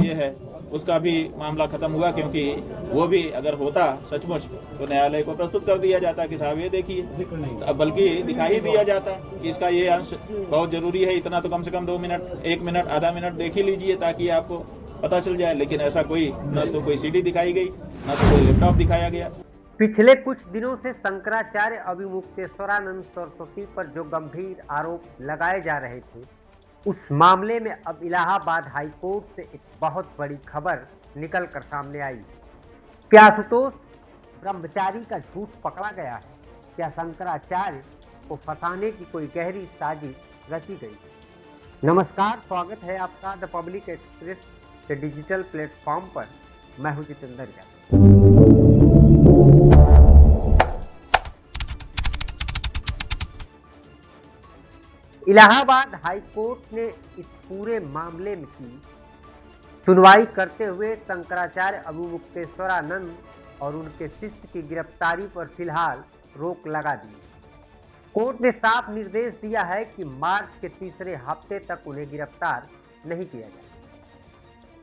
ये है उसका भी मामला खत्म हुआ, क्योंकि वो भी अगर होता सचमुच तो न्यायालय को प्रस्तुत कर दिया जाता कि साहब ये देखिए, बल्कि दिखाई दिया जाता कि इसका ये अंश बहुत जरूरी है, इतना तो कम से कम 2 मिनट, 1 मिनट, आधा मिनट देख ही लीजिए ताकि आपको पता चल जाए। लेकिन ऐसा कोई न तो कोई सीडी दिखाई गई, न तो कोई लैपटॉप दिखाया गया। पिछले कुछ दिनों से शंकराचार्य अभिमुक्तेश्वरानंद सरस्वती पर जो गंभीर आरोप लगाए जा रहे थे, उस मामले में अब इलाहाबाद हाईकोर्ट से एक बहुत बड़ी खबर निकल कर सामने आई। क्या आशुतोष ब्रह्मचारी का झूठ पकड़ा गया है? क्या शंकराचार्य को फंसाने की कोई गहरी साजिश रची गई? नमस्कार, स्वागत है आपका द पब्लिक एक्सप्रेस के डिजिटल प्लेटफॉर्म पर। मैं हूं जितेंद्र यादव। इलाहाबाद हाईकोर्ट ने इस पूरे मामले में की सुनवाई करते हुए शंकराचार्य अभिमुक्तेश्वरानंद और उनके शिष्य की गिरफ्तारी पर फिलहाल रोक लगा दी। कोर्ट ने साफ निर्देश दिया है कि मार्च के तीसरे हफ्ते तक उन्हें गिरफ्तार नहीं किया जाए।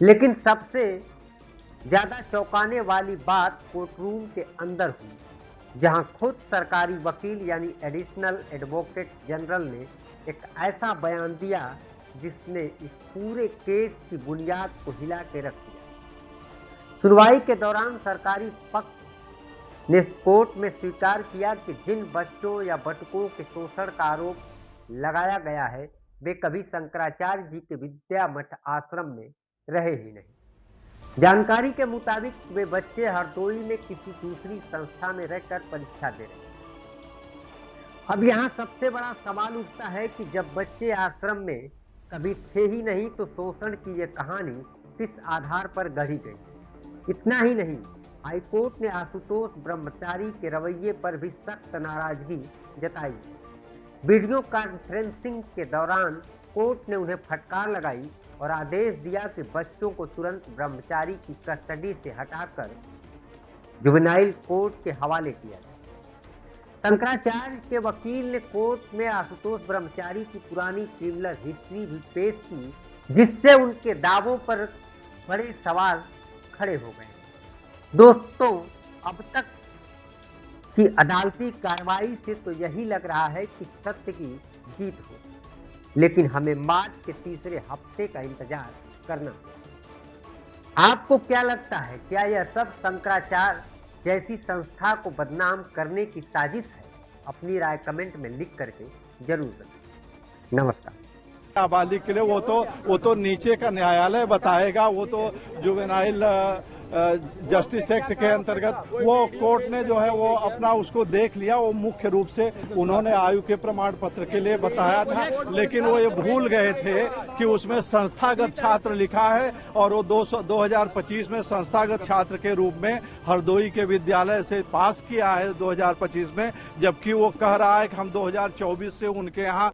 लेकिन सबसे ज्यादा चौंकाने वाली बात कोर्टरूम के अंदर हुई, जहां खुद सरकारी वकील यानी एडिशनल एडवोकेट जनरल ने एक ऐसा बयान दिया जिसने इस पूरे केस की बुनियाद को हिला के रख दिया। सुनवाई के दौरान सरकारी पक्ष ने कोर्ट में स्वीकार किया कि जिन बच्चों या बटुकों के शोषण का आरोप लगाया गया है, वे कभी शंकराचार्य जी के विद्या मठ आश्रम में रहे ही नहीं। जानकारी के मुताबिक वे बच्चे हरदोई में किसी दूसरी संस्था में रहकर परीक्षा दे रहे हैं। अब यहाँ सबसे बड़ा सवाल उठता है कि जब बच्चे आश्रम में कभी थे ही नहीं तो शोषण की ये कहानी किस आधार पर गढ़ी गई? इतना ही नहीं, हाईकोर्ट ने आशुतोष ब्रह्मचारी के रवैये पर भी सख्त नाराजगी जताई। वीडियो कॉन्फ्रेंसिंग के दौरान कोर्ट ने उन्हें फटकार लगाई और आदेश दिया कि बच्चों को तुरंत ब्रह्मचारी की कस्टडी से हटाकर जुवेनाइल कोर्ट के हवाले किया जाए। शंकराचार्य के वकील ने कोर्ट में आशुतोष ब्रह्मचारी की पुरानी क्रिमिनल हिस्ट्री भी पेश की, जिससे उनके दावों पर बड़े सवाल खड़े हो गए। दोस्तों, अब तक की अदालती कार्रवाई से तो यही लग रहा है कि सत्य की जीत हो, लेकिन हमें मार्च के तीसरे हफ्ते का इंतजार करना होगा। आपको क्या लगता है, क्या यह सब शंकराचार्य जैसी संस्था को बदनाम करने की साजिश है? अपनी राय कमेंट में लिख करके जरूर बताएं। नमस्कार। नाबालिग के लिए वो तो नीचे का न्यायालय बताएगा। वो तो जुवेनाइल जस्टिस एक्ट के अंतर्गत वो कोर्ट ने जो है वो अपना उसको देख लिया। वो मुख्य रूप से उन्होंने आयु के प्रमाण पत्र के लिए बताया था, लेकिन वो ये भूल गए थे कि उसमें संस्थागत छात्र लिखा है और वो 2025 में संस्थागत छात्र के रूप में हरदोई के विद्यालय से पास किया है 2025 में, जबकि वो कह रहा है कि हम 2024 से उनके यहाँ